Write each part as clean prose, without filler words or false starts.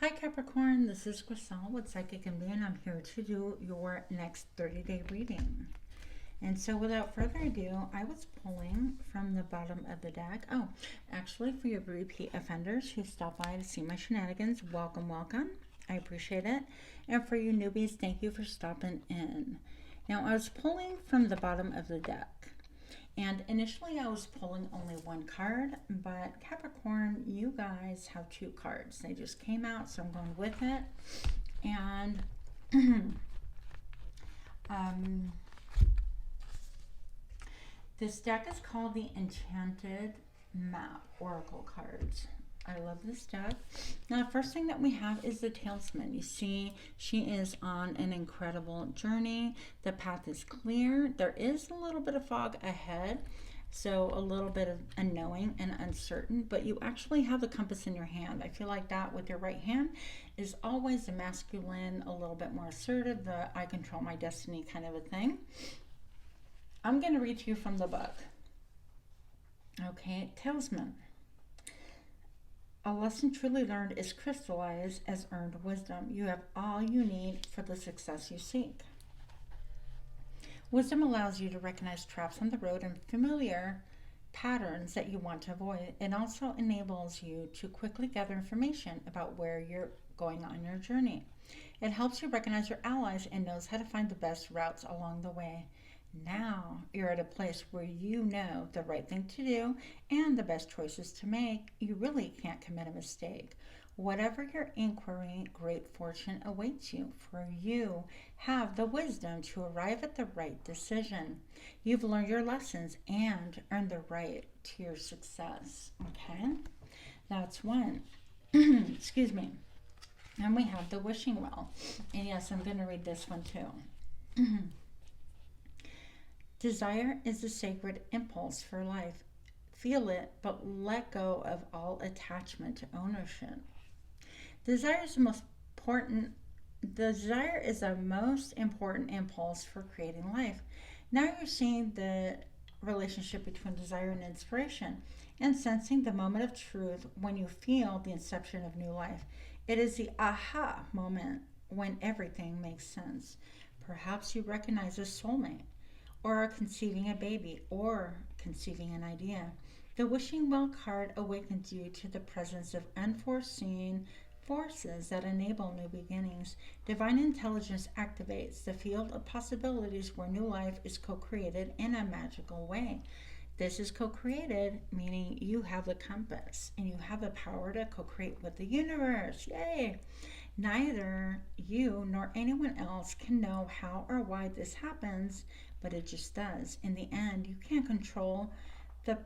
Hi Capricorn, this is Griselle with Psychic and and I'm here to do your next 30-day reading. And so without further ado, I was pulling from the bottom of the deck. Oh, actually for your repeat offenders who stop by to see my shenanigans, welcome, welcome. I appreciate it. And for you newbies, thank you for stopping in. Now I was pulling from the bottom of the deck. And initially I was pulling only one card, but Capricorn, you guys have two cards. They just came out, so I'm going with it. And this deck is called the Enchanted Map Oracle cards. I love this deck. Now, the first thing that we have is the Talisman. You see, she is on an incredible journey. The path is clear. There is a little bit of fog ahead, so a little bit of unknowing and uncertain, but you actually have the compass in your hand. I feel like that with your right hand is always the masculine, a little bit more assertive, the I control my destiny kind of a thing. I'm going to read to you from the book. Okay, Talisman. A lesson truly learned is crystallized as earned wisdom. You have all you need for the success you seek. Wisdom allows you to recognize traps on the road and familiar patterns that you want to avoid. It also enables you to quickly gather information about where you're going on your journey. It helps you recognize your allies and knows how to find the best routes along the way. Now you're at a place where you know the right thing to do and the best choices to make. You really can't commit a mistake. Whatever your inquiry, great fortune awaits you, for you have the wisdom to arrive at the right decision. You've learned your lessons and earned the right to your success. Okay, that's one. Excuse me. And we have the wishing well. And yes, I'm going to read this one too. Desire is a sacred impulse for life. Feel it, but let go of all attachment to ownership. Desire is the most important impulse for creating life. Now you're seeing the relationship between desire and inspiration and sensing the moment of truth when you feel the inception of new life. It is the aha moment when everything makes sense. Perhaps you recognize a soulmate, or are conceiving a baby, or conceiving an idea. The Wishing Well card awakens you to the presence of unforeseen forces that enable new beginnings. Divine intelligence activates the field of possibilities where new life is co-created in a magical way. This is co-created, meaning you have the compass and you have the power to co-create with the universe. Yay! Neither you nor anyone else can know how or why this happens, but it just does. In the end, you can't control the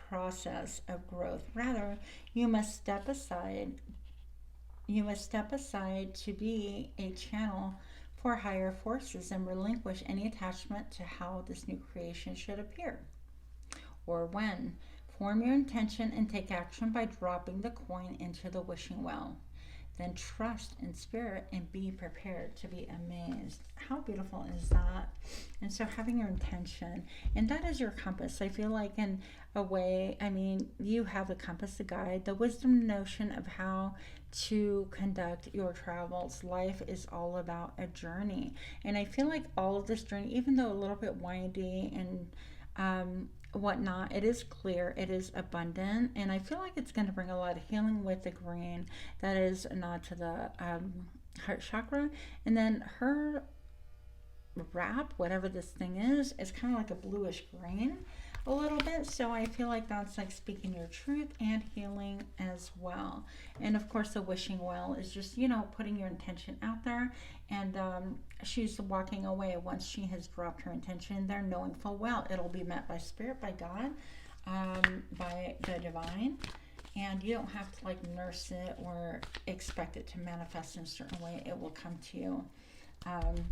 process of growth. Rather, you must step aside. You must step aside to be a channel for higher forces and relinquish any attachment to how this new creation should appear or when. Form your intention and take action by dropping the coin into the wishing well. Then trust in spirit and be prepared to be amazed. How beautiful is that? And so having your intention, and that is your compass. I feel like in a way, I mean, you have the compass, the guide, the wisdom notion of how to conduct your travels. Life is all about a journey. And I feel like all of this journey, even though a little bit windy and whatnot, it is clear, it is abundant, and I feel like it's going to bring a lot of healing with the green. That is a nod to the heart chakra. And then her wrap, whatever this thing is kind of like a bluish green a little bit, so I feel like that's like speaking your truth and healing as well. And of course the wishing well is just, putting your intention out there, and she's walking away once she has dropped her intention there, knowing full well it'll be met by spirit, by God, by the divine, and you don't have to like nurse it or expect it to manifest in a certain way. It will come to you.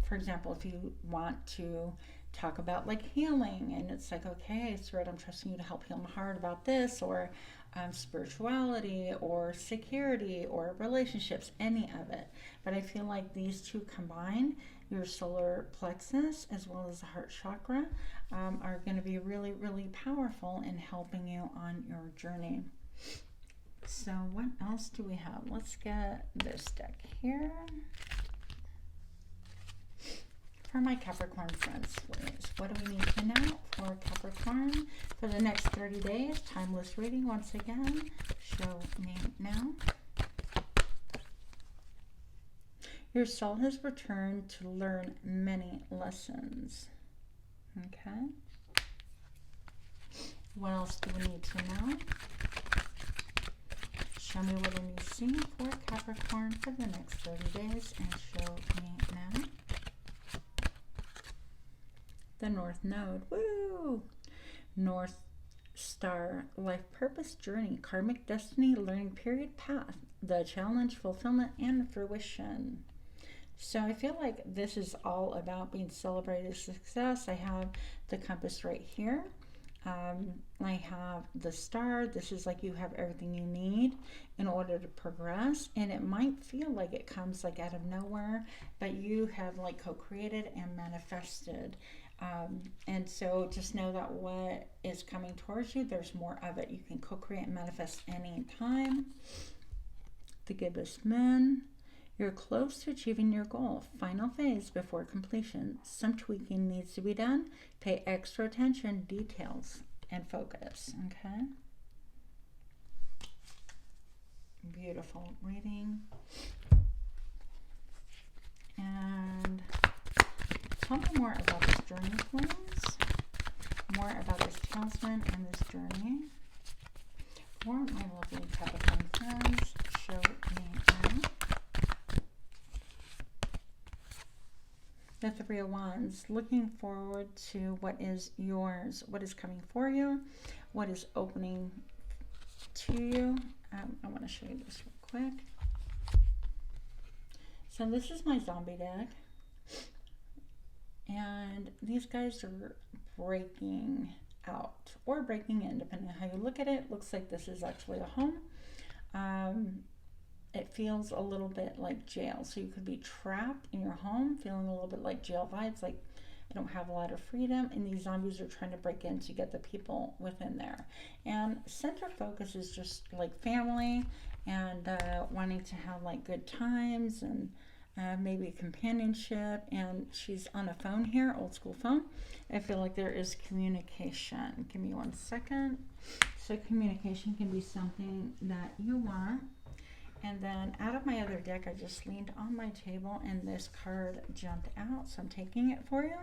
For example, if you want to talk about like healing, and it's like, okay, Spirit, I'm trusting you to help heal my heart about this, or spirituality, or security, or relationships, any of it. But I feel like these two combined, your solar plexus as well as the heart chakra, are going to be really, really powerful in helping you on your journey. So what else do we have? Let's get this deck here. For my Capricorn friends, please. What do we need to know for Capricorn for the next 30 days? Timeless reading once again. Show me now. Your soul has returned to learn many lessons. Okay. What else do we need to know? Show me what I need to see for Capricorn for the next 30 days and show me now. The North Node. Woo! North Star, life purpose, journey, karmic destiny, learning period, path, the challenge, fulfillment, and fruition. So I feel like this is all about being celebrated success. I have the compass right here. I have the star. This is like you have everything you need in order to progress, and it might feel like it comes like out of nowhere, but you have like co-created and manifested. And so just know that what is coming towards you, there's more of it. You can co-create and manifest any time. The gibbous moon. You're close to achieving your goal. Final phase before completion. Some tweaking needs to be done. Pay extra attention, details, and focus. Okay. Beautiful reading. And tell me more about this journey, please. More about this talisman and this journey. For my lovely Capricorn friends, show me now. The Three of Wands, looking forward to what is yours, what is coming for you, what is opening to you. I want to show you this real quick. So this is my zombie deck. And these guys are breaking out or breaking in, depending on how you look at it. Looks like this is actually a home. It feels a little bit like jail. So you could be trapped in your home, feeling a little bit like jail vibes, like I don't have a lot of freedom. And these zombies are trying to break in to get the people within there. And center focus is just like family and wanting to have like good times and maybe companionship. And she's on a phone here, old school phone. I feel like there is communication. Give me 1 second. So communication can be something that you want. And then out of my other deck, I just leaned on my table and this card jumped out. So I'm taking it for you.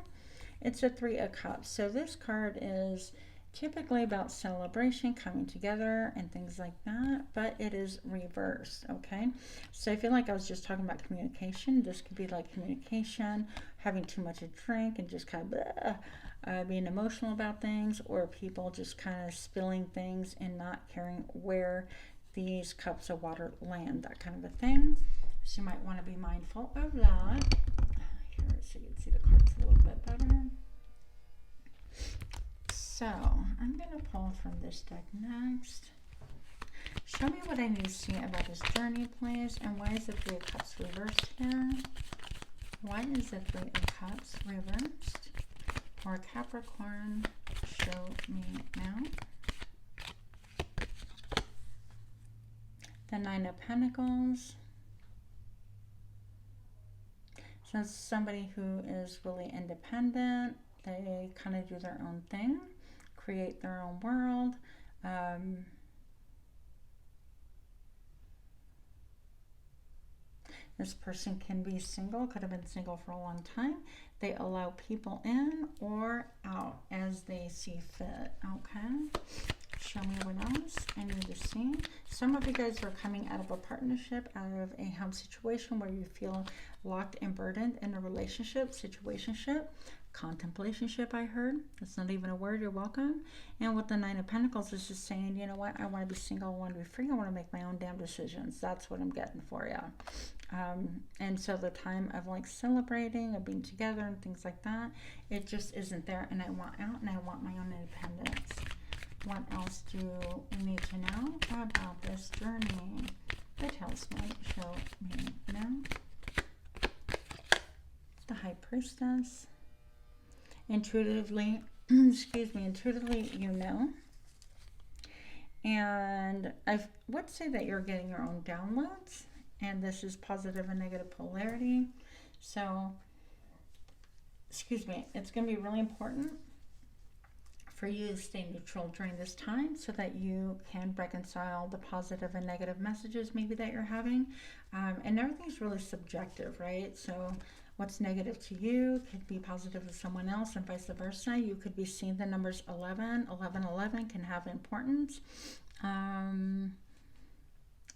It's a Three of Cups. So this card is typically about celebration, coming together and things like that, but it is reversed, okay? So I feel like I was just talking about communication. This could be like communication, having too much to drink and just kind of being emotional about things, or people just kind of spilling things and not caring where these cups of water land, that kind of a thing. So you might want to be mindful of that. Here, so you can see the cards a little bit better. So I'm going to pull from this deck next. Show me what I need to see about this journey, please. And why is the Three of Cups reversed here? Why is the Three of Cups reversed? For Capricorn, show me now. The Nine of Pentacles. So it's somebody who is really independent. They kind of do their own thing, create their own world. This person can be single, could have been single for a long time. They allow people in or out as they see fit, okay? Show me what else I need to see. Some of you guys are coming out of a partnership, out of a home situation where you feel locked and burdened in a relationship, situationship, contemplationship, I heard. That's not even a word, you're welcome. And with the Nine of Pentacles, this is saying, you know what, I want to be single, I want to be free, I want to make my own damn decisions. That's what I'm getting for you. And so the time of like celebrating, of being together and things like that, it just isn't there. And I want out and I want my own independence. What else do we need to know about this journey? The talisman, show me now. The High Priestess. Intuitively, excuse me, intuitively you know. And I would say that you're getting your own downloads, and this is positive and negative polarity. So, excuse me, it's going to be really important for you to stay neutral during this time so that you can reconcile the positive and negative messages maybe that you're having. And everything's really subjective, right? So what's negative to you could be positive to someone else, and vice versa. You could be seeing the numbers 11, 11, 11 can have importance.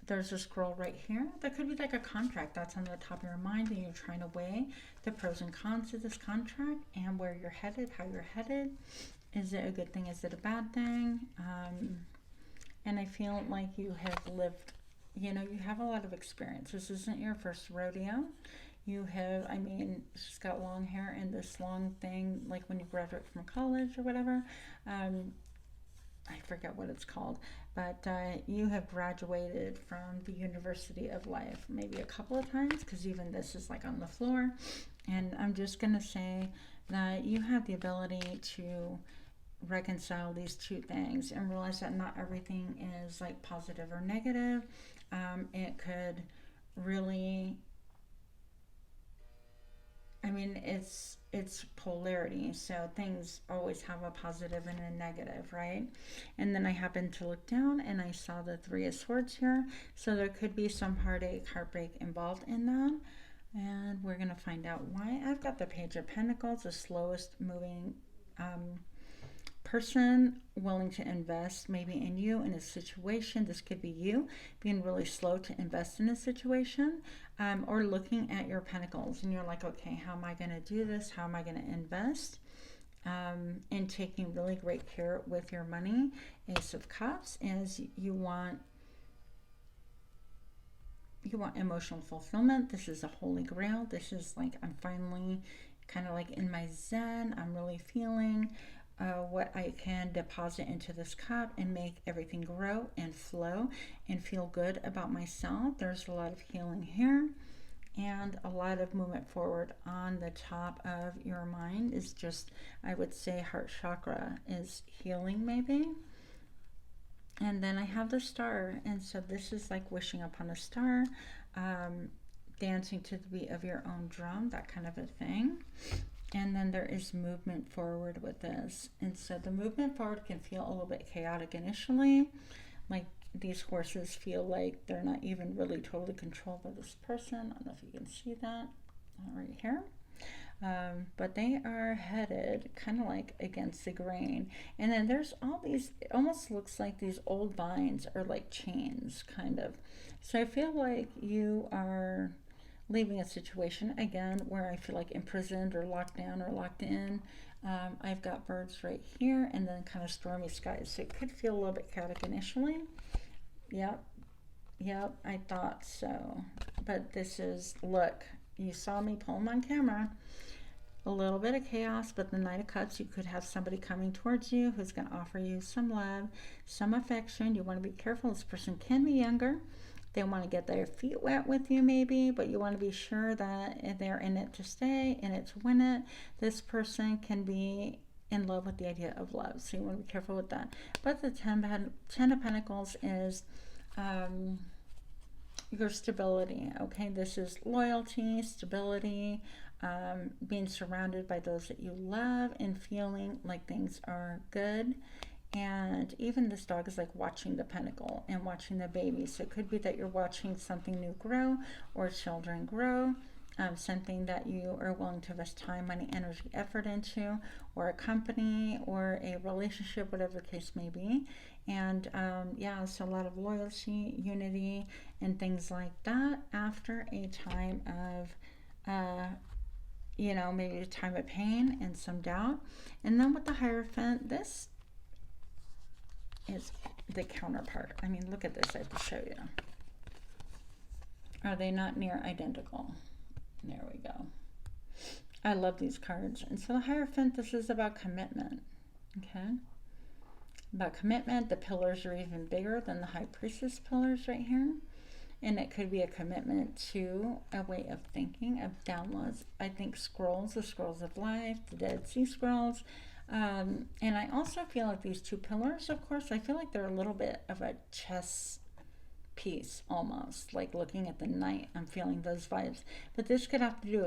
There's a scroll right here. That could be like a contract that's on the top of your mind, and you're trying to weigh the pros and cons of this contract and where you're headed, how you're headed. Is it a good thing? Is it a bad thing? And I feel like you have lived, you have a lot of experience. This isn't your first rodeo. You have, she's got long hair and this long thing, like when you graduate from college or whatever. I forget what it's called, but you have graduated from the University of Life maybe a couple of times, because even this is like on the floor. And I'm just going to say that you have the ability to reconcile these two things and realize that not everything is like positive or negative. It could really, it's polarity, so things always have a positive and a negative, right? And then I happened to look down and I saw the Three of Swords here, so there could be some heartache, heartbreak involved in that. And we're going to find out why. I've got the Page of Pentacles, the slowest moving person willing to invest maybe in you in a situation. This could be you being really slow to invest in a situation, or looking at your pentacles and you're like, okay, how am I going to do this? How am I going to invest? And taking really great care with your money. Ace of Cups is you want emotional fulfillment. This is a holy grail. This is like, I'm finally kind of like in my zen. I'm really feeling what I can deposit into this cup and make everything grow and flow and feel good about myself. There's a lot of healing here, and a lot of movement forward. On the top of your mind is just, I would say, heart chakra is healing maybe. And then I have the Star, and so this is like wishing upon a star, dancing to the beat of your own drum, that kind of a thing. And then there is movement forward with this. And so the movement forward can feel a little bit chaotic initially. Like these horses feel like they're not even really totally controlled by this person. I don't know if you can see that right here. But they are headed kind of like against the grain. And then there's all these, it almost looks like these old vines are like chains, kind of. So I feel like you are leaving a situation again where I feel like imprisoned or locked down or locked in. I've got birds right here, and then kind of stormy skies, so it could feel a little bit chaotic initially. Yep, I thought so. But this is, look, you saw me pull them on camera. A little bit of chaos, but the Knight of Cups, you could have somebody coming towards you who's going to offer you some love, some affection. You want to be careful. This person can be younger. They want to get their feet wet with you maybe, but you want to be sure that they're in it to stay, in it to win it. This person can be in love with the idea of love, so you want to be careful with that. But the Ten of Pentacles is your stability, okay? This is loyalty, stability, being surrounded by those that you love and feeling like things are good. And even this dog is like watching the pentacle and watching the baby. So it could be that you're watching something new grow, or children grow, something that you are willing to invest time, money, energy, effort into, or a company or a relationship, whatever the case may be. And yeah, so a lot of loyalty, unity, and things like that after a time of maybe a time of pain and some doubt. And then with the Hierophant, this is the counterpart. I mean, look at this. I have to show you. Are they not near identical? There we go. I love these cards. And so the Hierophant, this is about commitment. Okay? About commitment. The pillars are even bigger than the High Priestess pillars right here. And it could be a commitment to a way of thinking, of downloads. I think scrolls, the scrolls of life, the Dead Sea Scrolls, And I also feel like these two pillars, of course, I feel like they're a little bit of a chess piece almost. Like looking at the knight, I'm feeling those vibes. But this could have to do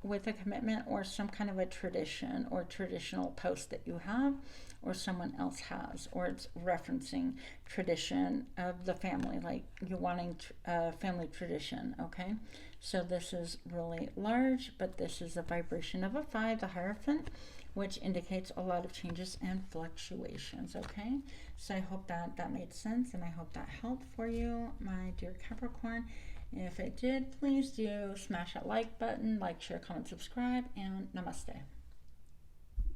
with a commitment or some kind of a tradition or traditional post that you have or someone else has, or it's referencing tradition of the family, like you're wanting a family tradition. Okay, so this is really large, but this is a vibration of a 5, the Hierophant, which indicates a lot of changes and fluctuations. Okay, so I hope that made sense, and I hope that helped for you, my dear Capricorn. If it did, please do smash that like button, like, share, comment, subscribe, and namaste.